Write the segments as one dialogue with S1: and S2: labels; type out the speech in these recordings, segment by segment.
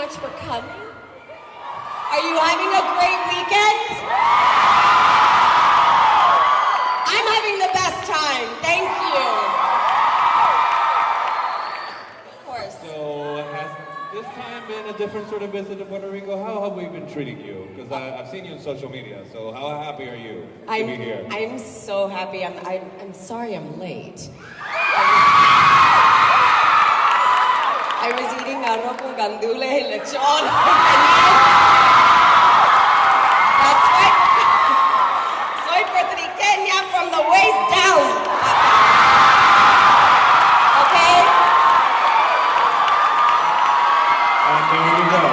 S1: much for coming. Are you having a great weekend? I'm having the best time. Thank you. Of course.
S2: So has this time been a different sort of visit to Puerto Rico? How have we been treating you? Because I've seen you on social media, so how happy are you to be here?
S1: I'm so happy. I'm sorry I'm late. I was eating arroz con gandules y lechon. That's right. Soy puertorriqueña from the waist down. Okay?
S2: And here you go.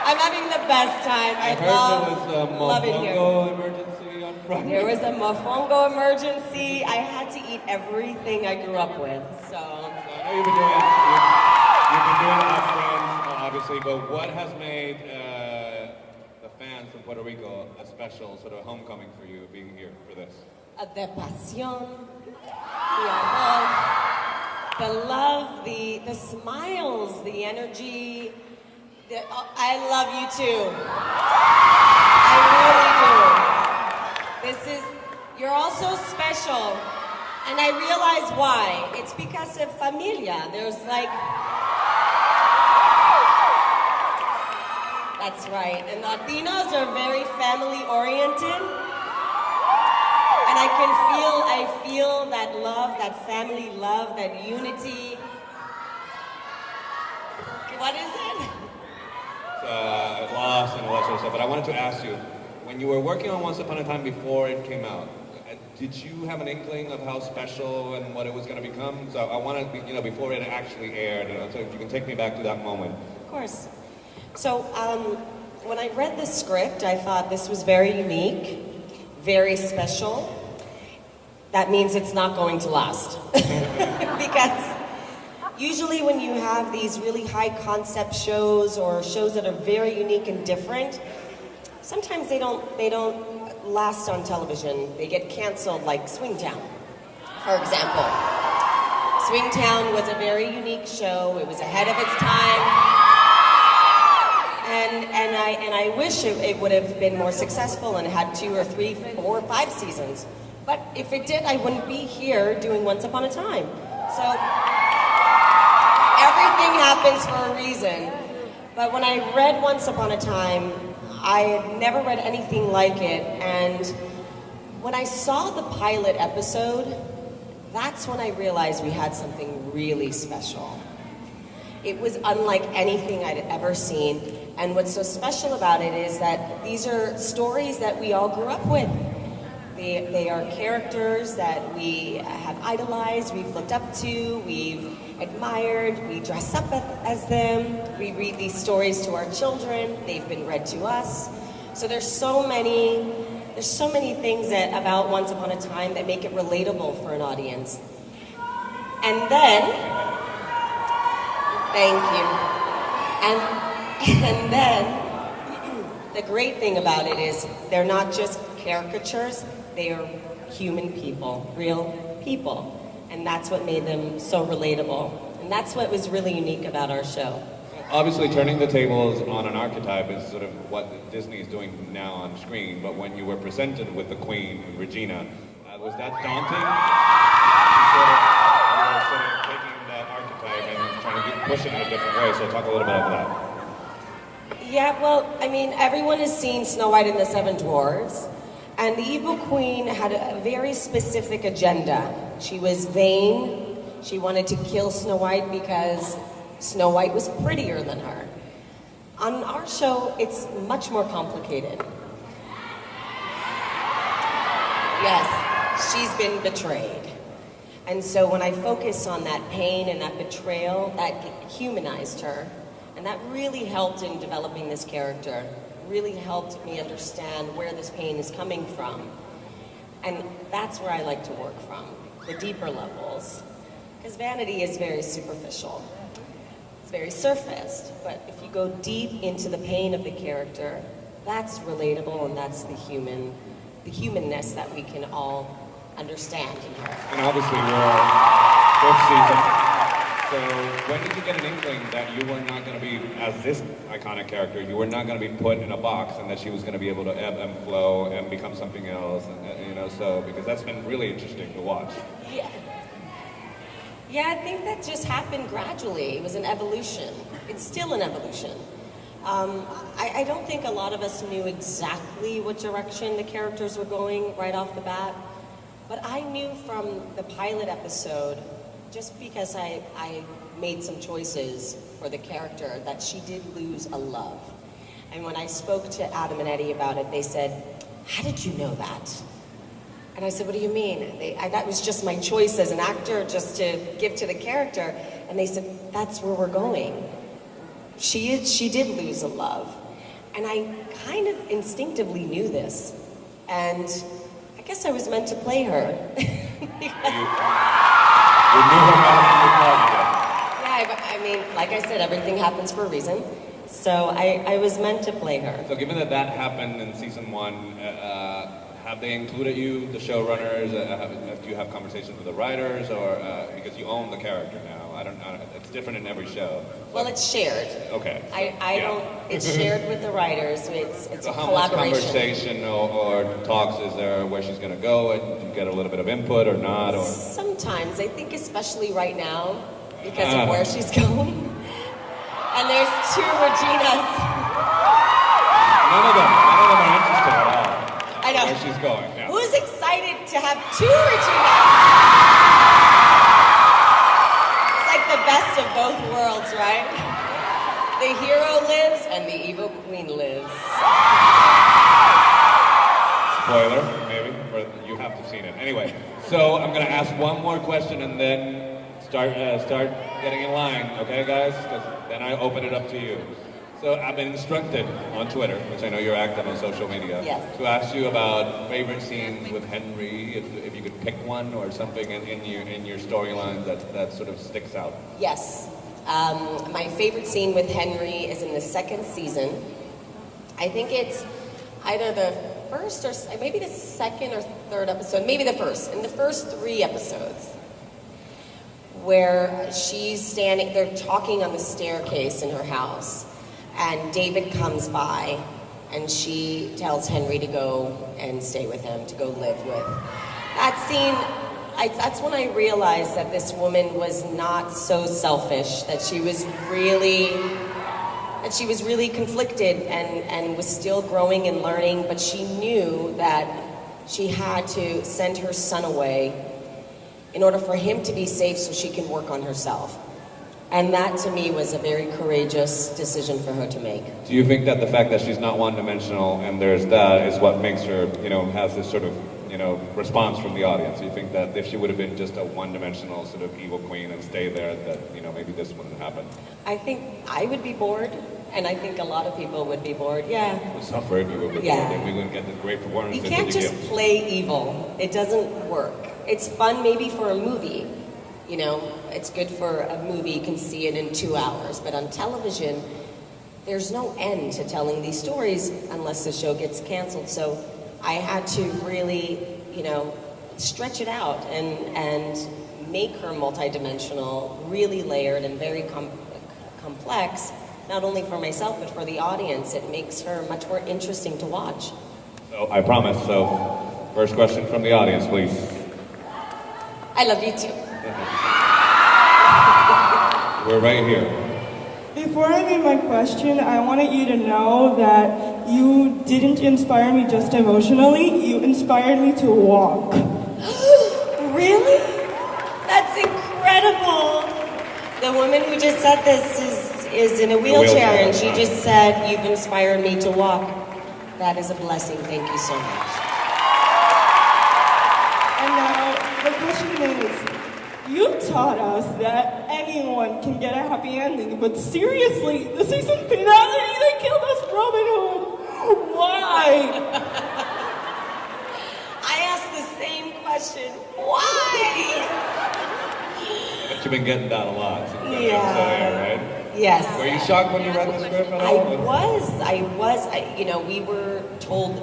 S1: I'm having the best time.
S2: I heard there was a mofongo emergency on Friday.
S1: There was a mofongo emergency. I had to eat everything I grew up with, so.
S2: I know you've been doing Friends, obviously, but what has made the fans from Puerto Rico a special sort of homecoming for you being here for this?
S1: De pasión, the amor, the love, the smiles, the energy. I love you too. I really do. You're all so special. And I realize why. It's because of familia. There's like... That's right. And Latinos are very family-oriented. And I feel that love, that family love, that unity. What is it?
S2: Lost and all that sort of stuff. But I wanted to ask you, when you were working on Once Upon a Time before it came out, did you have an inkling of how special and what it was going to become? So I want to, before it actually aired, so if you can take me back to that moment.
S1: Of course. So when I read the script, I thought this was very unique, very special. That means it's not going to last. Because usually when you have these really high concept shows or shows that are very unique and different, sometimes they don't last on television. They get canceled, like Swingtown, for example. Swingtown was a very unique show. It was ahead of its time. And I wish it would have been more successful and had 2 or 3, 4, or 5 seasons. But if it did, I wouldn't be here doing Once Upon a Time. So everything happens for a reason. But when I read Once Upon a Time, I had never read anything like it, and when I saw the pilot episode, that's when I realized we had something really special. It was unlike anything I'd ever seen, and what's so special about it is that these are stories that we all grew up with. They are characters that we have idolized, we've looked up to, we've admired, we dress up as them, we read these stories to our children, they've been read to us. So there's so many things about Once Upon a Time that make it relatable for an audience. And then, thank you. And then, the great thing about it is they're not just caricatures, they are human people, real people. And that's what made them so relatable. And that's what was really unique about our show.
S2: Obviously, turning the tables on an archetype is sort of what Disney is doing now on screen, but when you were presented with the Queen, Regina, was that daunting? You were sort of taking that archetype and trying to push it in a different way, so talk a little bit about that.
S1: Yeah, well, I mean, everyone has seen Snow White and the Seven Dwarfs, and the evil queen had a very specific agenda. She was vain. She wanted to kill Snow White because Snow White was prettier than her. On our show, it's much more complicated. Yes, she's been betrayed. And so when I focus on that pain and that betrayal, that humanized her. And that really helped in developing this character. Really helped me understand where this pain is coming from. And that's where I like to work from, the deeper levels. Because vanity is very superficial. It's very surfaced. But if you go deep into the pain of the character, that's relatable and that's the humanness that we can all understand in her.
S2: And obviously we're fifth season. So when did you get an inkling that you were not going to be, as this iconic character, you were not going to be put in a box, and that she was going to be able to ebb and flow and become something else, and so because that's been really interesting to watch.
S1: Yeah. Yeah, I think that just happened gradually. It was an evolution. It's still an evolution. I don't think a lot of us knew exactly what direction the characters were going right off the bat, but I knew from the pilot episode, just because I made some choices for the character, that she did lose a love. And when I spoke to Adam and Eddie about it, they said, "How did you know that?" And I said, "What do you mean?" That was just my choice as an actor, just to give to the character. And they said, "That's where we're going. She did lose a love." And I kind of instinctively knew this. And I guess I was meant to play her.
S2: You knew her better than you thought you did.
S1: Yeah, I mean, like I said, everything happens for a reason. So I was meant to play her.
S2: So given that happened in season 1, have they included you, the showrunners? Do you have conversations with the writers, or because you own the character now? I don't. It's different in every show.
S1: Well, it's shared.
S2: Okay.
S1: I don't. It's shared with the writers. It's
S2: so
S1: a
S2: how
S1: collaboration.
S2: much conversation or talks is there where she's going to go, and you get a little bit of input or not? Or
S1: sometimes I think, especially right now, because of where she's going. And there's 2 Reginas.
S2: None of them are interested at all.
S1: I know.
S2: Where she's going. Yeah.
S1: Who's excited to have 2 Reginas? It's like the best of both worlds, right? The hero lives and the evil queen lives.
S2: Spoiler, maybe, but you have to have seen it. Anyway, so I'm going to ask one more question and then start getting in line, okay, guys? Because then I open it up to you. So I've been instructed on Twitter, which I know you're active on social media,
S1: yes,
S2: to ask you about favorite scenes with Henry, if you could pick one or something in your storyline that sort of sticks out.
S1: Yes. My favorite scene with Henry is in the 2nd season. I think it's either the first or maybe the 2nd or 3rd episode, maybe the first, in the first 3 episodes, where she's standing, they're talking on the staircase in her house, and David comes by, and she tells Henry to go and stay with him, to go live with. That scene, that's when I realized that this woman was not so selfish, that she was really conflicted and was still growing and learning, but she knew that she had to send her son away in order for him to be safe so she can work on herself. And that, to me, was a very courageous decision for her to make.
S2: Do you think that the fact that she's not one-dimensional and there's that is what makes her, has this sort of, response from the audience? Do you think that if she would have been just a one-dimensional sort of evil queen and stayed there, that, maybe this wouldn't happen?
S1: I think I would be bored, and I think a lot of people would be bored, yeah.
S2: We'll suffer if we would be bored, if we wouldn't get this great performance.
S1: You can't just play evil. It doesn't work. It's fun maybe for a movie. It's good for a movie, you can see it in 2 hours, but on television, there's no end to telling these stories unless the show gets canceled. So I had to really, stretch it out and make her multidimensional, really layered and very complex, not only for myself, but for the audience. It makes her much more interesting to watch.
S2: So I promise. So first question from the audience, please.
S1: I love you too.
S2: We're right here.
S3: Before I read my question, I wanted you to know that you didn't inspire me just emotionally, you inspired me to walk.
S1: Really? That's incredible. The woman who just said this is in a wheelchair, and she just said, "You've inspired me to walk." That is a blessing. Thank you so much.
S3: And now, the question is, you taught us that anyone can get a happy ending, but seriously, the season finale, they killed us Robin Hood. Why?
S1: I asked the same question. Why?
S2: But you've been getting that a lot since that
S1: Yeah.
S2: episode aired, right?
S1: Yes.
S2: Were you shocked when you read the script at all?
S1: I was. We were told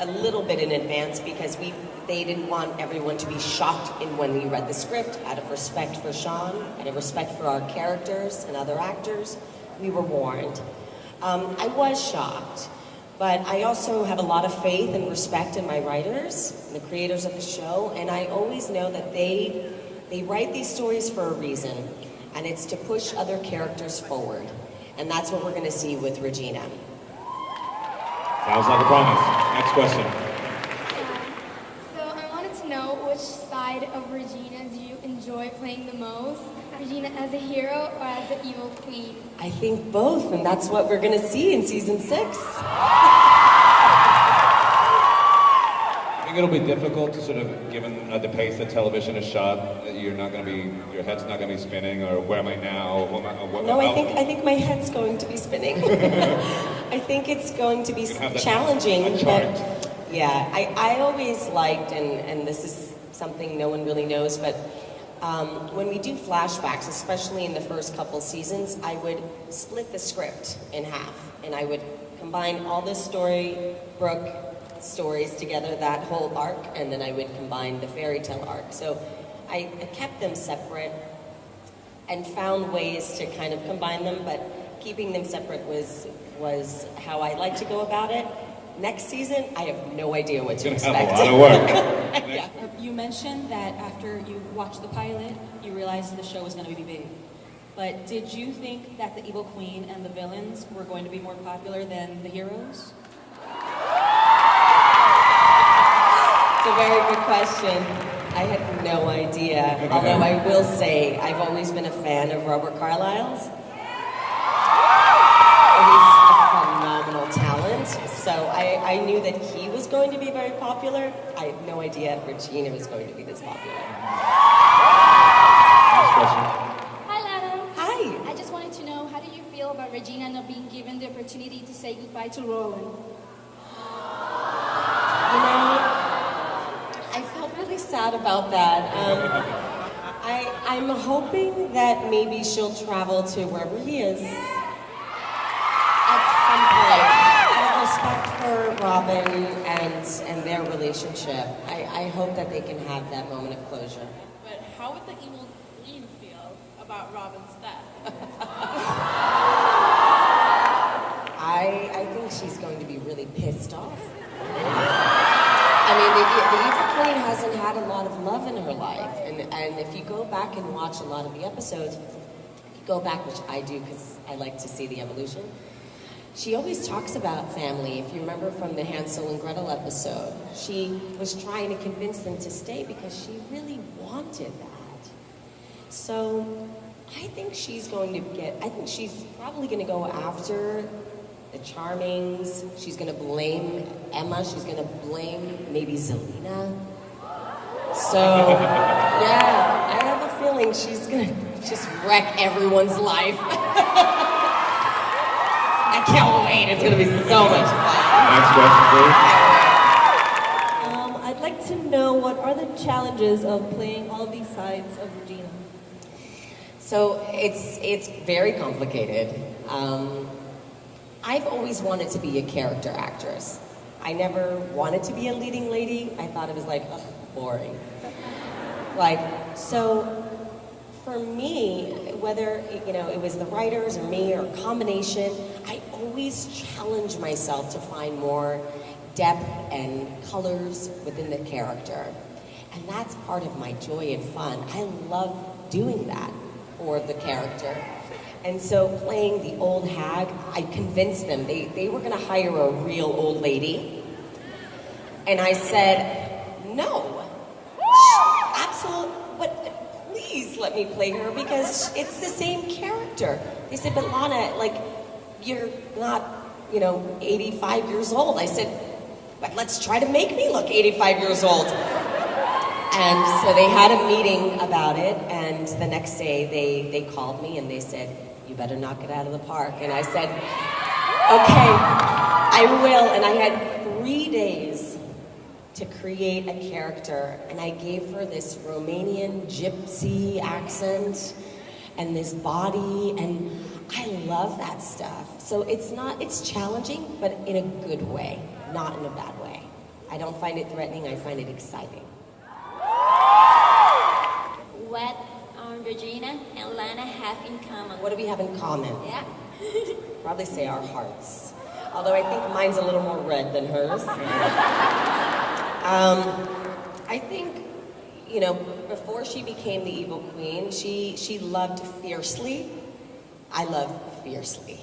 S1: a little bit in advance because they didn't want everyone to be shocked when we read the script. Out of respect for Sean, out of respect for our characters and other actors, we were warned. I was shocked, but I also have a lot of faith and respect in my writers, and the creators of the show, and I always know that they write these stories for a reason, and it's to push other characters forward. And that's what we're going to see with Regina.
S2: Sounds like a promise. Next question.
S4: So I wanted to know which side of Regina do you enjoy playing the most? Regina as a hero or as the evil queen?
S1: I think both, and that's what we're going to see in season 6.
S2: I think it'll be difficult to sort of, given the pace that television is shot, you're not going to be, your head's not going to be spinning, or where am I now?
S1: No, I think my head's going to be spinning. I think it's going to be challenging. But yeah, I always liked, and this is something no one really knows, but when we do flashbacks, especially in the first couple seasons, I would split the script in half, and I would combine all the Storybrooke stories together, that whole arc, and then I would combine the fairy tale arc. So I kept them separate and found ways to kind of combine them, but keeping them separate was how I like to go about it. Next season, I have no idea what to expect.
S2: Have a lot of work.
S1: Yeah.
S5: You mentioned that after you watched the pilot, you realized the show was going to be big. But did you think that the evil queen and the villains were going to be more popular than the heroes?
S1: It's a very good question. I had no idea. Although I will say, I've always been a fan of Robert Carlyle's. He's a phenomenal talent. So I knew that he was going to be very popular. I had no idea Regina was going to be this popular.
S2: Next question.
S4: Hi, Lana.
S1: Hi.
S4: I just wanted to know, how do you feel about Regina not being given the opportunity to say goodbye to Roland?
S1: You know, I felt really sad about that. I'm hoping that maybe she'll travel to wherever he is at some point. Out of respect for Robin and their relationship, I hope that they can have that moment of closure.
S6: But how would the evil queen feel about Robin's death?
S1: I think she's going to be really pissed off. I mean, the evil queen hasn't had a lot of love in her life, and if you go back and watch a lot of the episodes, if you go back, which I do because I like to see the evolution, she always talks about family. If you remember from the Hansel and Gretel episode, she was trying to convince them to stay because she really wanted that. So I think she's probably going to go after the Charmings. She's going to blame Emma. She's going to blame maybe Zelina. So, yeah, I have a feeling she's going to just wreck everyone's life. I can't wait. It's going to be so much fun.
S2: Next question, please.
S3: I'd like to know, what are the challenges of playing all these sides of Regina?
S1: So it's very complicated. I've always wanted to be a character actress. I never wanted to be a leading lady. I thought it was like, ugh, boring. So for me, whether it was the writers or me or a combination, I always challenge myself to find more depth and colors within the character. And that's part of my joy and fun. I love doing that for the character. And so playing the old hag, I convinced them. They were going to hire a real old lady. And I said, no. Absolutely. But please let me play her because it's the same character. They said, but Lana, you're not, 85 years old. I said, but let's try to make me look 85 years old. And so they had a meeting about it, and the next day they called me and they said, you better knock it out of the park. And I said, okay, I will. And I had 3 days to create a character, and I gave her this Romanian gypsy accent and this body, and I love that stuff. So it's challenging, but in a good way, not in a bad way. I don't find it threatening, I find it exciting.
S7: What Regina and Lana have in common?
S1: What do we have in common?
S7: Yeah.
S1: Probably say our hearts. Although I think mine's a little more red than hers. I think, you know, before she became the evil queen, she loved fiercely. I love fiercely.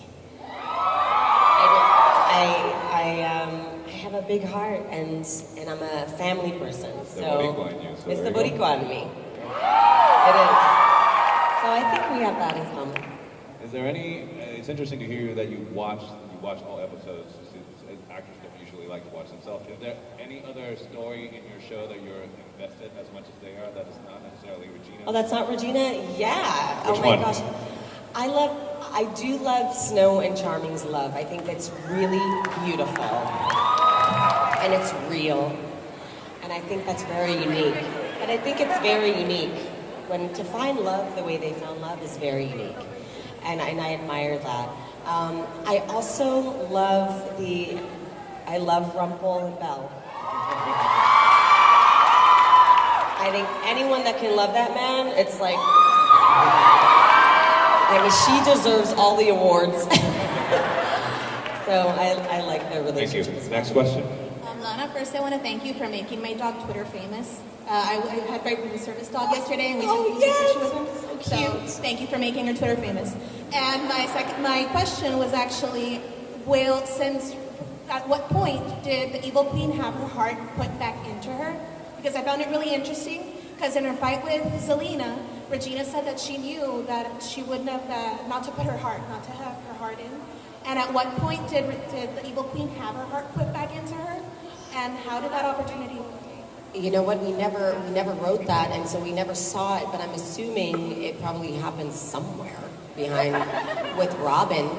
S1: I have a big heart, and I'm a family person.
S2: It's the
S1: So
S2: Boricua in you, so
S1: it's
S2: there
S1: the
S2: you go.
S1: Boricua in me. It is. So I think we have that in common.
S2: Is there any? It's interesting to hear that you watch all episodes. Actors don't usually like to watch themselves. Is there any other story in your show that you're invested as much as they are that is not necessarily Regina?
S1: Oh, that's not Regina? Yeah.
S2: Which
S1: oh my
S2: one?
S1: gosh. I do love Snow and Charming's love. I think that's really beautiful. And it's real. And I think that's very unique. And I think it's very unique. When to find love the way they found love is very unique. And I admire that. I also love Rumpel and Belle. I think anyone that can love that man, it's like, I mean, she deserves all the awards. So I like their
S2: Thank
S1: relationship.
S2: you. Next question.
S6: Lana, first I want to thank you for making my dog Twitter famous. I had my room service dog yesterday, and we took a picture with him. So thank you for making her Twitter famous. And my question was actually, well, at what point did the evil queen have her heart put back into her? Because I found it really interesting. Because in her fight with Zelina, Regina said that she knew that she wouldn't have not to have her heart in. And at what point did the evil queen have her heart put back into her? And how did that opportunity work?
S1: You know what? We never wrote that, and so we never saw it. But I'm assuming it probably happened somewhere behind with Robin.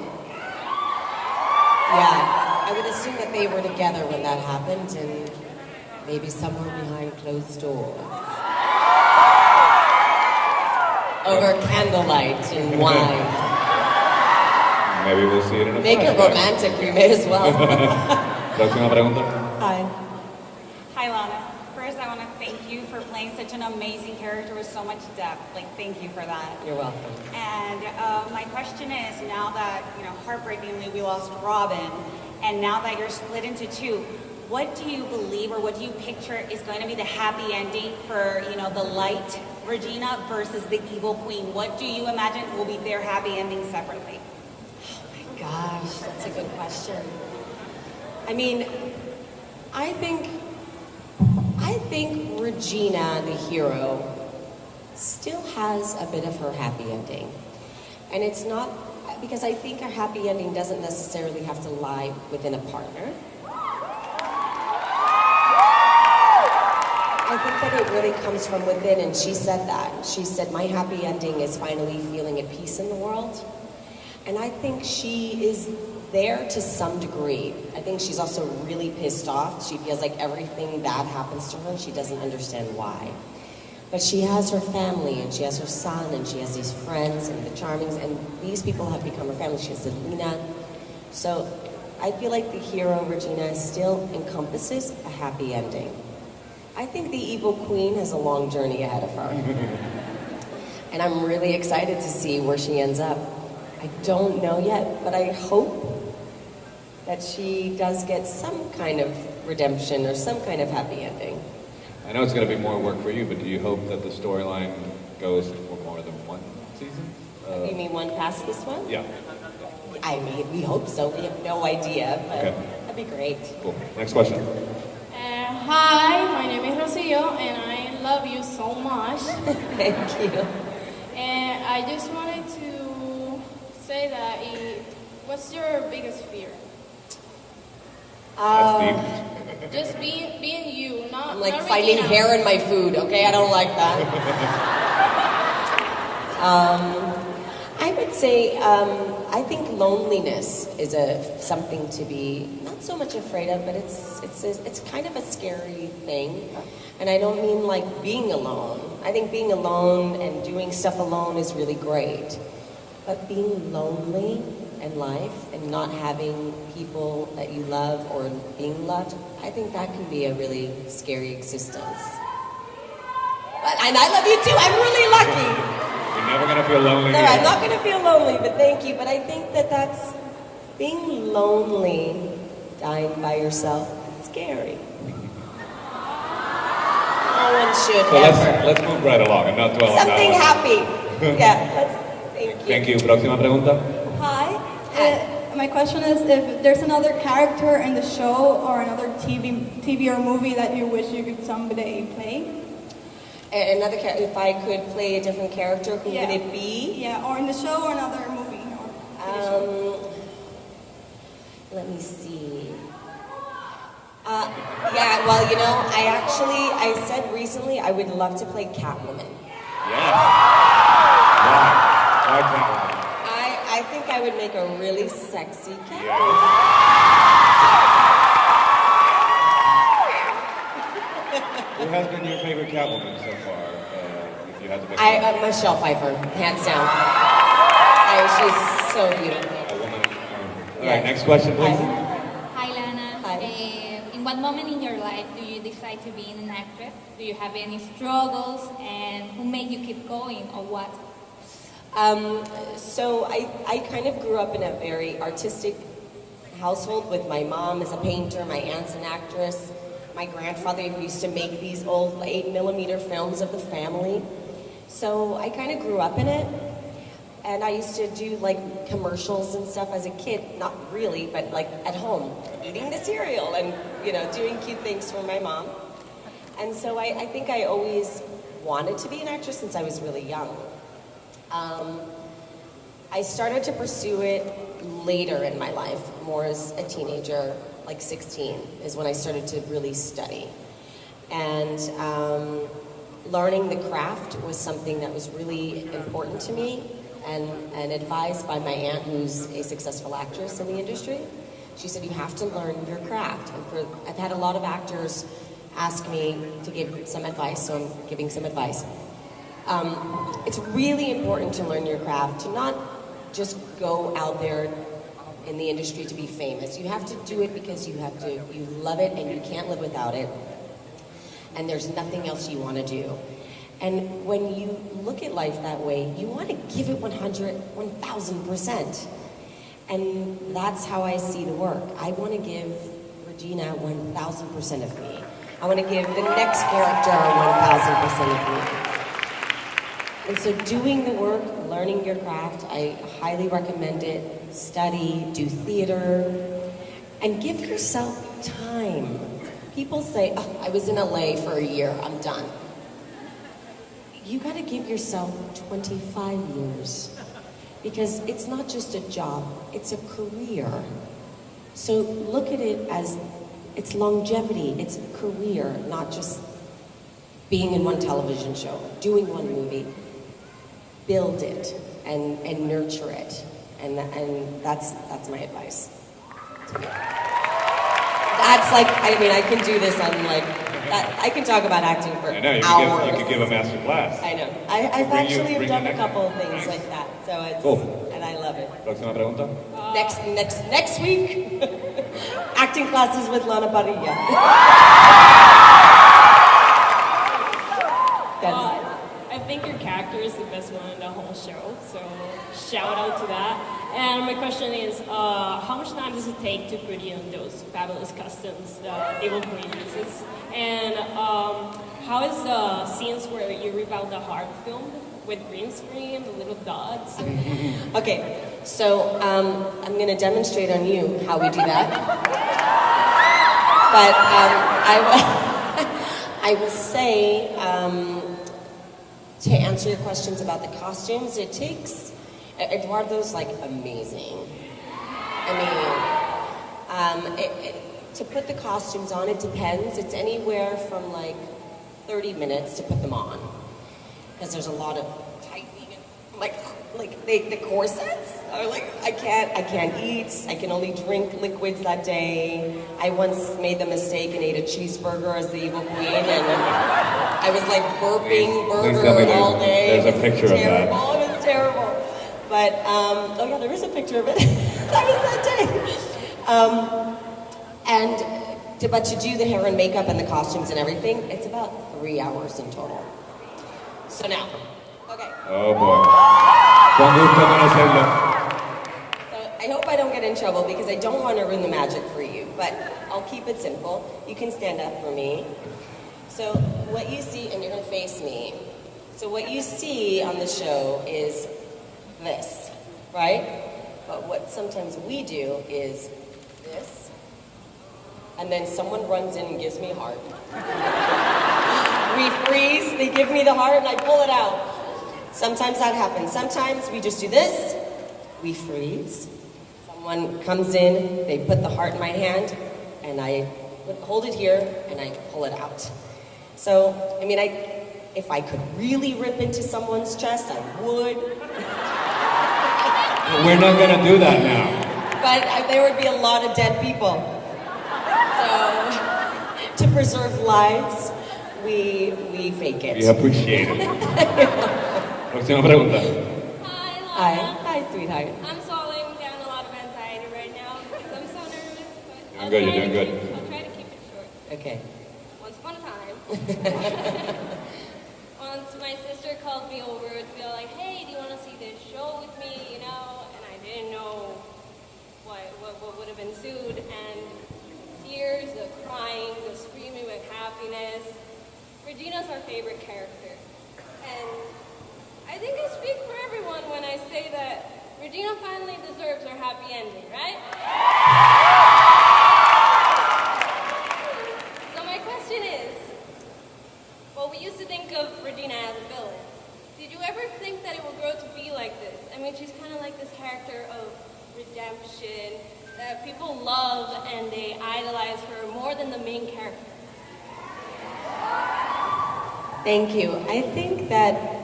S1: Yeah, I would assume that they were together when that happened, and maybe somewhere behind closed doors, over candlelight and wine.
S2: Maybe we'll see it in a
S1: Make it
S2: flashback.
S1: romantic. We may as well.
S2: Próxima pregunta.
S1: Hi.
S8: Hi, Lana. First, I want to thank you for playing such an amazing character with so much depth. Like, thank you for that.
S1: You're welcome.
S8: And my question is, now that, you know, heartbreakingly we lost Robin, and now that you're split into two, what do you believe or what do you picture is going to be the happy ending for, you know, the light Regina versus the evil queen? What do you imagine will be their happy ending separately?
S1: Gosh, that's a good question. I mean, I think Regina, the hero, still has a bit of her happy ending. And it's not, because I think her happy ending doesn't necessarily have to lie within a partner. I think that it really comes from within, and she said that. She said, my happy ending is finally feeling at peace in the world. And I think she is there to some degree. I think she's also really pissed off. She feels like everything bad happens to her. She doesn't understand why. But she has her family, and she has her son, and she has these friends, and the Charmings, and these people have become her family. She has Zelina. So I feel like the hero, Regina, still encompasses a happy ending. I think the evil queen has a long journey ahead of her. And I'm really excited to see where she ends up. I don't know yet, but I hope that she does get some kind of redemption or some kind of happy ending.
S2: I know it's going to be more work for you, but do you hope that the storyline goes for more than one season?
S1: You mean one past this one?
S2: Yeah.
S1: I mean, we hope so. We have no idea, but
S2: Okay.
S1: that'd be great.
S2: Cool. Next question.
S9: Hi, my name is Rocio, and I love you so much.
S1: Thank you.
S9: And I just wanted to say that what's your biggest fear?
S2: That's deep.
S9: Just being you, not
S1: I'm like
S9: not
S1: finding
S9: Regina.
S1: hair in my food, okay? I don't like that. I would say, I think loneliness is something to be not so much afraid of, but it's kind of a scary thing. And I don't mean like being alone. I think being alone and doing stuff alone is really great. But being lonely in life and not having people that you love or being loved, I think that can be a really scary existence. And I love you too. I'm really lucky.
S2: You're never gonna feel lonely.
S1: No,
S2: either.
S1: I'm not gonna feel lonely, but thank you. But I think that's being lonely, dying by yourself. It's scary. No one should
S2: So
S1: ever.
S2: let's move right along and not dwell on that
S1: Something
S2: one.
S1: happy. Yeah.
S2: Thank you. Próxima pregunta.
S10: Hi. My question is if there's another character in the show or another TV or movie that you wish you could someday play.
S1: Another character. If I could play a different character, who would it be?
S10: Yeah, or in the show or another movie.
S1: Let me see. Yeah, well, I said recently I would love to play Catwoman.
S2: Yes. Why Catwoman?
S1: I think I would make a really sexy Catwoman.
S2: Yes. Who has been your favorite Catwoman so far? If you had to pick one?
S1: Michelle Pfeiffer, hands down. She's so beautiful.
S2: A woman. All right, next question, please.
S7: Hi, Lana.
S1: Hi.
S7: In what moment in your life do you decide to be an actress? Do you have any struggles, and who made you keep going, or what?
S1: So I kind of grew up in a very artistic household with my mom as a painter, my aunt's an actress, my grandfather used to make these old 8mm films of the family. So I kind of grew up in it. And I used to do like commercials and stuff as a kid, not really, but like at home, eating the cereal and, doing cute things for my mom. And so I think I always wanted to be an actress since I was really young. I started to pursue it later in my life, more as a teenager, like 16 is when I started to really study. And learning the craft was something that was really important to me and advised by my aunt, who's a successful actress in the industry. She said, you have to learn your craft. And I've had a lot of actors ask me to give some advice, so I'm giving some advice. It's really important to learn your craft, to not just go out there in the industry to be famous. You have to do it because you love it and you can't live without it. And there's nothing else you want to do. And when you look at life that way, you want to give it 1,000%. And that's how I see the work. I want to give Regina 1,000% of me. I want to give the next character 1,000% of me. And so doing the work, learning your craft, I highly recommend it. Study, do theater, and give yourself time. People say, oh, I was in LA for a year, I'm done. You gotta give yourself 25 years. Because it's not just a job, it's a career. So look at it as it's longevity, it's a career, not just being in one television show, doing one movie. Build it and nurture it. And that's my advice. That's like, I can do this on I can talk about acting for hours.
S2: You could give a master class.
S1: I know. I've actually done a couple of things like that. So it's,
S2: cool.
S1: And I love it.
S2: Próxima pregunta.
S1: Next week, acting classes with Lana Parrilla.
S9: I think your character is the best one in the whole show, so shout out to that. And my question is, how much time does it take to put you in those fabulous costumes that Evil Queen uses? And how is the scenes where you rip out the heart filmed with green screen, the little dots?
S1: Okay, so I'm going to demonstrate on you how we do that. But I will say, to answer your questions about the costumes, it takes, Eduardo's amazing. To put the costumes on, it depends. It's anywhere from 30 minutes to put them on. Because there's a lot of tightening, the corsets are I can't eat, I can only drink liquids that day. I once made the mistake and ate a cheeseburger as the Evil Queen, and I was burping burger all day.
S2: There's a picture of that.
S1: It was terrible. But, oh yeah, there is a picture of it. That was that day. But to do the hair and makeup and the costumes and everything, it's about 3 hours in total. So now, okay.
S2: Oh boy. Con gusto conocerlo.
S1: So I hope I don't get in trouble because I don't want to ruin the magic for you, but I'll keep it simple. You can stand up for me. So what you see, and you're going to face me. So what you see on the show is this, right? But what sometimes we do is this, and then someone runs in and gives me a heart. We freeze, they give me the heart, and I pull it out. Sometimes that happens. Sometimes we just do this, we freeze. Someone comes in, they put the heart in my hand, and I hold it here, and I pull it out. So, I mean, if I could really rip into someone's chest, I would.
S2: We're not gonna do that now.
S1: But there would be a lot of dead people. So, to preserve lives, we fake it.
S2: We appreciate it. Próxima pregunta.
S1: Hi, hi, sweetheart.
S9: I'm swallowing down a lot of anxiety right now because I'm so nervous. But
S2: You're good, you're doing good.
S9: I'll try to keep it short.
S1: Okay.
S9: Once upon a time, once my sister called me over to be like, hey, do you want to see this show with me, you know? And I didn't know what would have ensued. And tears, the crying, the screaming with happiness. Regina's our favorite character. And I think I speak for everyone when I say that Regina finally deserves her happy ending, right? So my question is, well, we used to think of Regina as a villain. Did you ever think that it would grow to be like this? I mean, she's kind of like this character of redemption that people love and they idolize her more than the main character.
S1: Thank you. I think that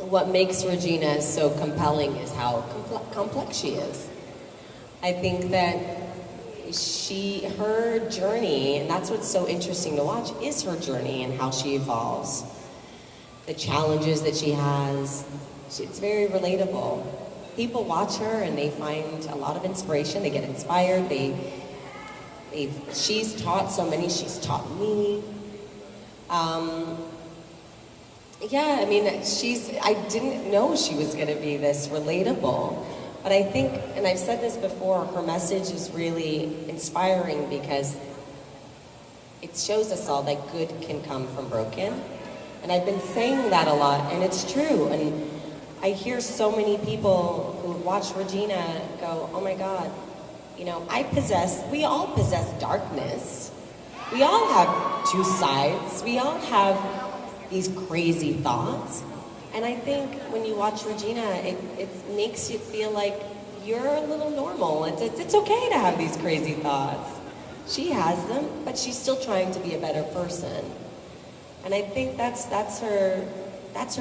S1: what makes Regina so compelling is how complex she is. I think that her journey, and that's what's so interesting to watch, is her journey and how she evolves. The challenges that she has, it's very relatable. People watch her and they find a lot of inspiration, they get inspired, she's taught so many, she's taught me. Yeah, I mean, I didn't know she was going to be this relatable. But I think, and I've said this before, her message is really inspiring because it shows us all that good can come from broken. And I've been saying that a lot, and it's true. And I hear so many people who watch Regina go, oh my God, you know, we all possess darkness. We all have two sides. We all have these crazy thoughts. And I think when you watch Regina, it makes you feel like you're a little normal. It's okay to have these crazy thoughts. She has them, but she's still trying to be a better person. And I think that's her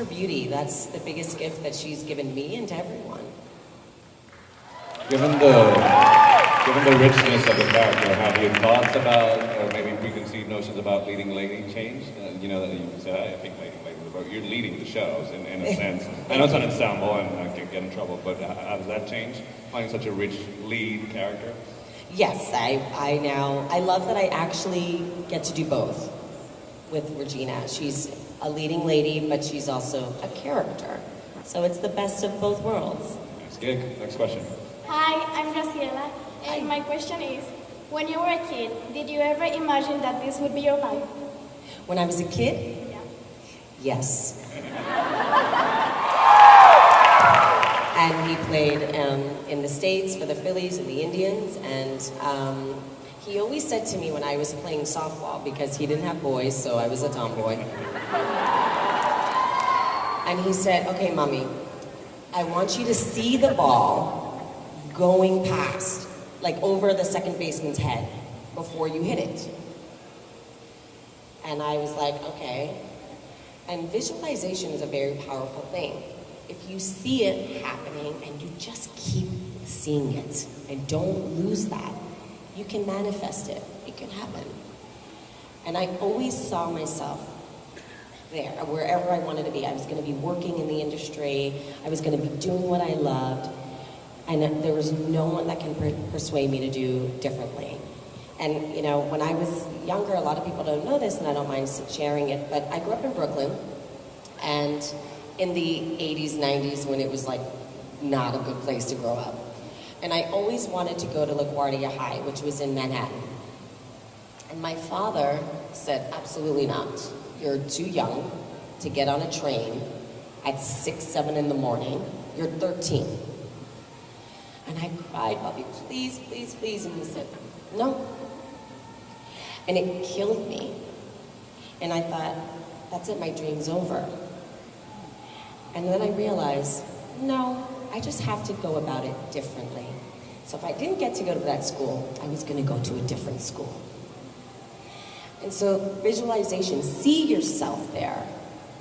S1: beauty. That's the biggest gift that she's given me and to everyone.
S2: Given the richness of the character, have your thoughts about, or maybe preconceived notions about leading lady changed? You know, that you say, I think you're leading the shows in a sense. I know it's an ensemble and I can get in trouble, but how does that change? Finding such a rich lead character?
S1: Yes, I love that I actually get to do both with Regina. She's a leading lady, but she's also a character. So it's the best of both worlds.
S2: Nice gig. Next question.
S11: Hi, I'm Graciela, and my question is, when you were a kid, did you ever imagine that this would be your life?
S1: When I was a kid?
S11: Yeah.
S1: Yes. And he played in the States for the Phillies and the Indians, and he always said to me when I was playing softball, because he didn't have boys, so I was a tomboy, and he said, okay, Mommy, I want you to see the ball going past, like over the second baseman's head before you hit it. And I was like, okay. And visualization is a very powerful thing. If you see it happening and you just keep seeing it and don't lose that, you can manifest it. It can happen. And I always saw myself there, wherever I wanted to be. I was going to be working in the industry. I was going to be doing what I loved. And there was no one that can persuade me to do differently. And, you know, when I was younger, a lot of people don't know this, and I don't mind sharing it, but I grew up in Brooklyn. And in the 80s, 90s, when it was like not a good place to grow up. And I always wanted to go to LaGuardia High, which was in Manhattan. And my father said, absolutely not. You're too young to get on a train at 6, 7 in the morning. You're 13. And I cried, Bobby, please, please, please. And he said, no. And it killed me. And I thought, that's it, my dream's over. And then I realized, no, I just have to go about it differently. So if I didn't get to go to that school, I was going to go to a different school. And so visualization, see yourself there.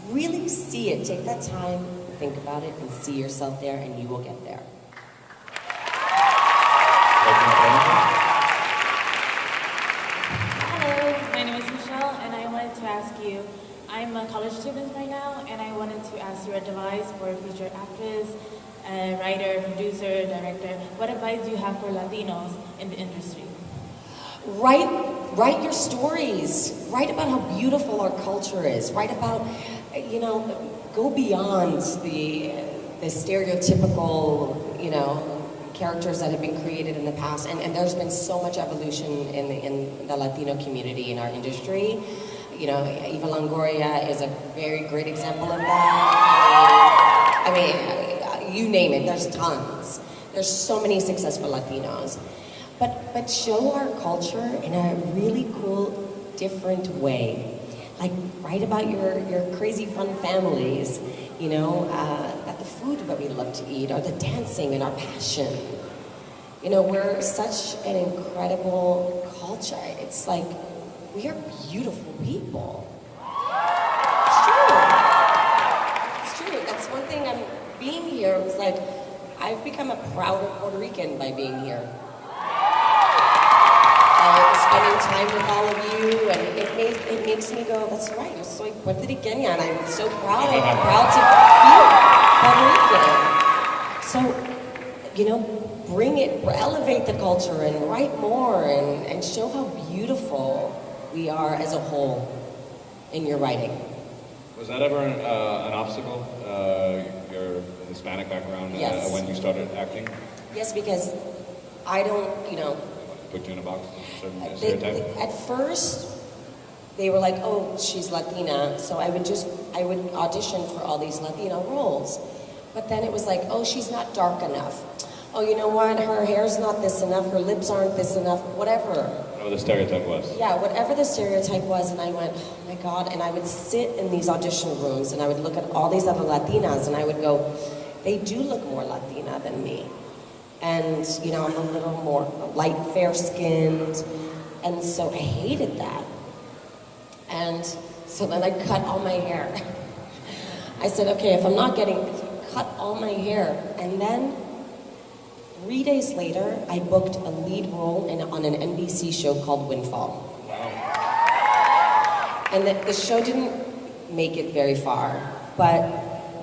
S1: Really see it. Take that time, think about it, and see yourself there, and you will get there.
S12: Hello, my name is Michelle, and I wanted to ask you, I'm a college student right now, and I wanted to ask your advice for a future actress, writer, producer, director. What advice do you have for Latinos in the industry?
S1: Write your stories. Write about how beautiful our culture is. Write about, you know, go beyond the stereotypical, you know, characters that have been created in the past. And there's been so much evolution in the Latino community in our industry. You know, Eva Longoria is a very great example of that. I mean, you name it, there's tons. There's so many successful Latinos. But show our culture in a really cool, different way. Like, write about your crazy fun families, you know, about the food that we love to eat, or the dancing and our passion. You know, we're such an incredible culture. It's like, we are beautiful people. It's true. It's true. That's one thing being here was like, I've become a prouder Puerto Rican by being here. Spending time with all of you, and it makes me go, that's right, yo soy puertorriqueña, and I'm so proud to be Puerto Rican. So, you know, bring it, elevate the culture, and write more, and show how beautiful we are as a whole in your writing.
S2: Was that ever an obstacle, your Hispanic background,
S1: yes.
S2: When you started acting?
S1: Yes, because I don't, you know,
S2: put you in a box, certain stereotype?
S1: At first, they were like, oh, she's Latina, so I would audition for all these Latino roles. But then it was like, oh, she's not dark enough. Oh, you know what, her hair's not this enough, her lips aren't this enough, whatever.
S2: Whatever the stereotype was.
S1: Yeah, whatever the stereotype was, and I went, oh my God, and I would sit in these audition rooms, and I would look at all these other Latinas, and I would go, they do look more Latina than me. And, you know, I'm a little more light, fair-skinned, and so I hated that. And so then I cut all my hair. I said, okay, if I'm not getting, cut all my hair. And then 3 days later, I booked a lead role on an NBC show called Windfall.
S2: Wow.
S1: And the show didn't make it very far, but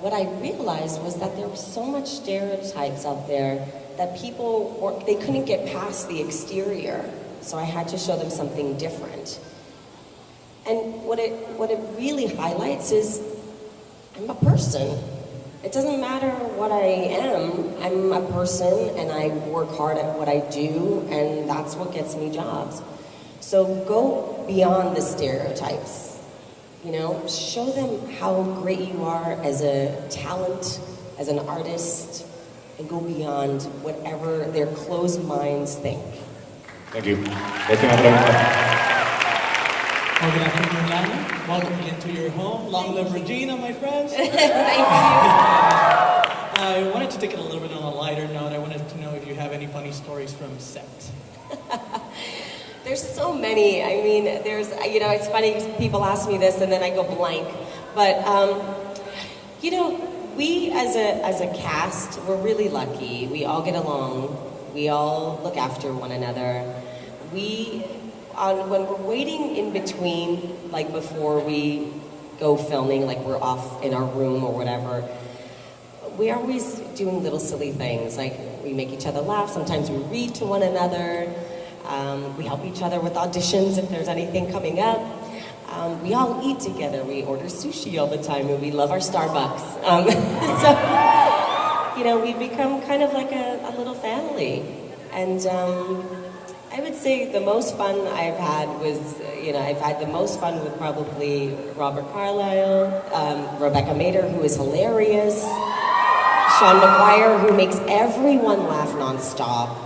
S1: what I realized was that there were so much stereotypes out there that people, they couldn't get past the exterior, so I had to show them something different. And what it really highlights is, I'm a person. It doesn't matter what I am, I'm a person, and I work hard at what I do, and that's what gets me jobs. So go beyond the stereotypes, you know, show them how great you are as a talent, as an artist, and go beyond whatever their closed minds think.
S2: Thank you.
S13: Well, good afternoon, Lana. Welcome again to your home. Long live Regina, my friends.
S1: Thank you.
S13: I wanted to take it a little bit on a lighter note. I wanted to know if you have any funny stories from set.
S1: There's so many. I mean, there's, you know, it's funny, people ask me this and then I go blank. But, you know, we as a cast, we're really lucky. We all get along. We all look after one another. When we're waiting in between, like before we go filming, like we're off in our room or whatever, we're always doing little silly things. Like we make each other laugh. Sometimes we read to one another. We help each other with auditions if there's anything coming up. We all eat together. We order sushi all the time, and we love our Starbucks. So, you know, we've become kind of like a little family. And I would say the most fun I've had was, you know, I've had the most fun with probably Robert Carlyle, Rebecca Mader, who is hilarious, Sean McGuire, who makes everyone laugh nonstop.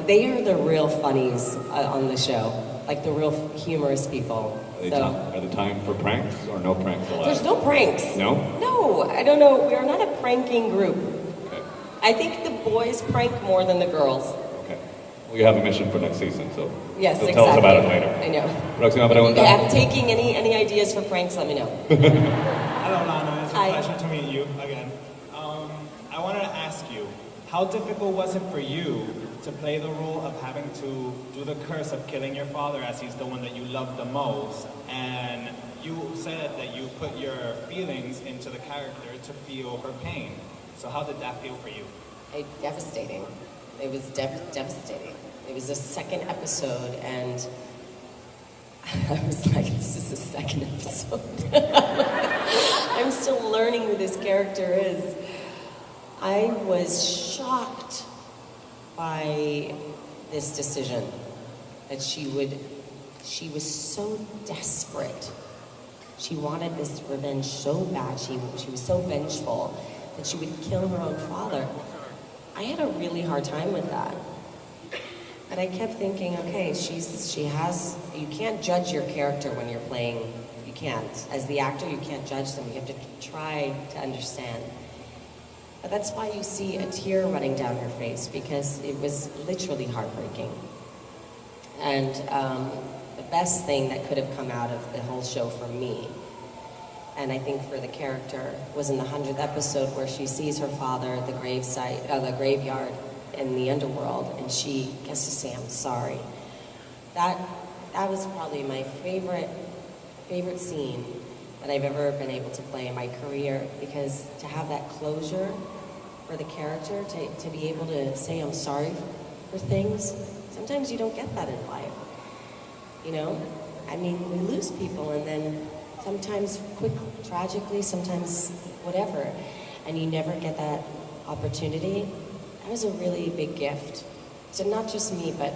S1: They are the real funnies on the show. Like the real humorous people.
S2: Are there time for pranks or no pranks allowed?
S1: There's no pranks.
S2: No?
S1: No, I don't know. We are not a pranking group.
S2: Okay.
S1: I think the boys prank more than the girls.
S2: Okay. Well, you have a mission for next season, so
S1: Yes,
S2: you'll
S1: exactly.
S2: tell us about it later.
S1: I know.
S2: Próxima pregunta.
S1: Yeah, I'm taking any ideas for pranks, let me know.
S14: Hello, Lana. It's a
S1: Hi.
S14: pleasure to meet you again. I wanted to ask you, how difficult was it for you to play the role of having to do the curse of killing your father, as he's the one that you love the most? And you said that you put your feelings into the character to feel her pain. So how did that feel for you?
S1: Devastating. It was devastating. It was the second episode, and I was like, this is the second episode. I'm still learning who this character is. I was shocked by this decision that she was so desperate. She wanted this revenge so bad. She was so vengeful that she would kill her own father. I had a really hard time with that. But I kept thinking, okay, you can't judge your character when you're playing. You can't. As the actor, you can't judge them. You have to try to understand. But that's why you see a tear running down her face, because it was literally heartbreaking. And the best thing that could have come out of the whole show for me, and I think for the character, was in the 100th episode where she sees her father at the graveyard in the underworld, and she gets to say, "I'm sorry." That was probably my favorite scene that I've ever been able to play in my career, because to have that closure for the character, to be able to say I'm sorry for things, sometimes you don't get that in life. You know? I mean, we lose people, and then sometimes tragically, sometimes whatever, and you never get that opportunity. That was a really big gift. So not just me, but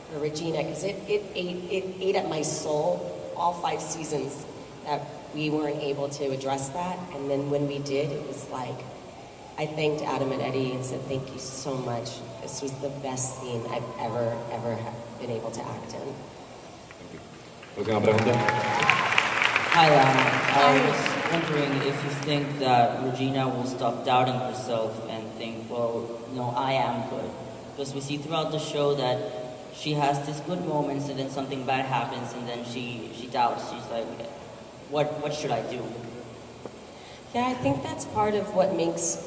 S1: for Regina, because it ate at my soul all 5 seasons that we weren't able to address that. And then when we did, it was like, I thanked Adam and Eddie and said, thank you so much. This was the best scene I've ever been able to act in.
S2: Próxima pregunta.
S15: Hi, Lana. I was wondering if you think that Regina will stop doubting herself and think, well, no, I am good. Because we see throughout the show that she has these good moments, and then something bad happens, and then she doubts. She's like, what should I do?
S1: Yeah, I think that's part of what makes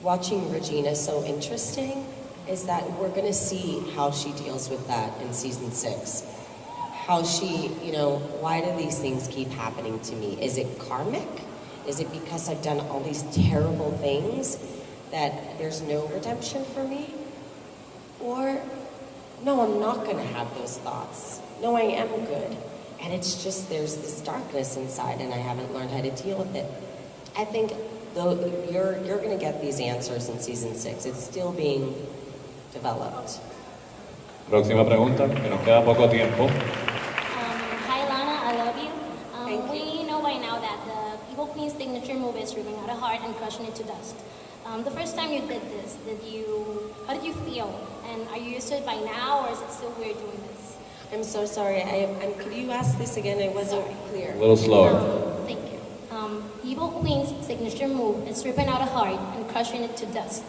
S1: watching Regina so interesting, is that we're going to see how she deals with that in season 6. How she, you know, why do these things keep happening to me? Is it karmic? Is it because I've done all these terrible things that there's no redemption for me? Or, no, I'm not going to have those thoughts. No, I am good. And it's just, there's this darkness inside, and I haven't learned how to deal with it. I think though you're going to get these answers in season 6. It's still being developed.
S2: Próxima pregunta, que nos queda poco tiempo.
S11: Hi, Lana. I love you. We know by now that the Evil Queen's signature move is ripping out a heart and crushing it to dust. The first time you did this, how did you feel? And are you used to it by now, or is it still weird doing this?
S1: I'm so sorry. Could you ask this again? I wasn't clear.
S2: A little slower.
S11: Thank you. Evil Queen's signature move is ripping out a heart and crushing it to dust.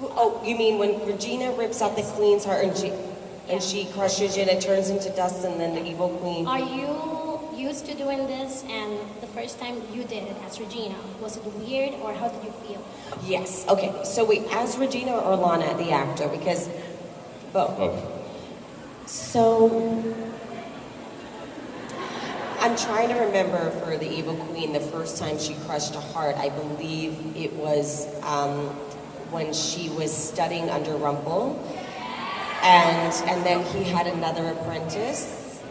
S1: Oh, you mean when Regina rips out the Queen's heart and she crushes it, it turns into dust, and then the Evil Queen...
S11: Are you used to doing this, and the first time you did it as Regina, was it weird, or how did you feel?
S1: Yes. Okay. So wait, as Regina or Lana, the actor, because both.
S2: Both.
S1: So I'm trying to remember for the Evil Queen, the first time she crushed a heart, I believe it was when she was studying under Rumpel, and then he had another apprentice,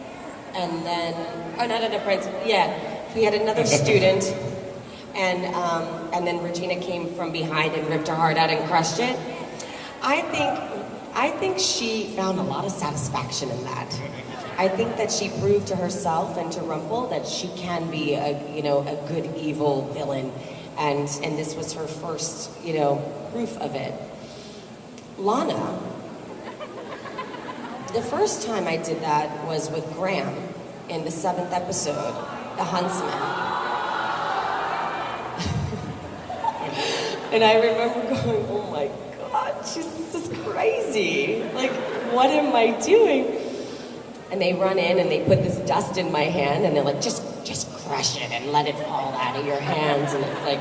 S1: and then, oh, not an apprentice, yeah, he had another student, and then Regina came from behind and ripped her heart out and crushed it. I think she found a lot of satisfaction in that. I think that she proved to herself and to Rumpel that she can be a good evil villain, and this was her first, proof of it. Lana, the first time I did that was with Graham in the 7th episode, The Huntsman. And I remember going, oh my God, this is crazy. Like, what am I doing? And they run in and they put this dust in my hand and they're like, just crush it and let it fall out of your hands. And it's like,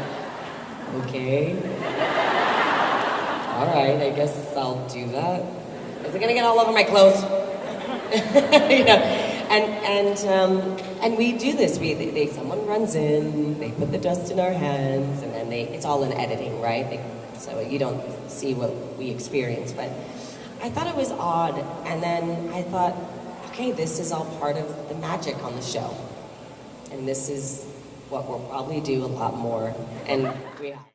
S1: okay. All right, I guess I'll do that. Is it gonna get all over my clothes? And we do this. Someone runs in, they put the dust in our hands, and then it's all in editing, right? So you don't see what we experience. But I thought it was odd, and then I thought, okay, this is all part of the magic on the show, and this is what we'll probably do a lot more. And we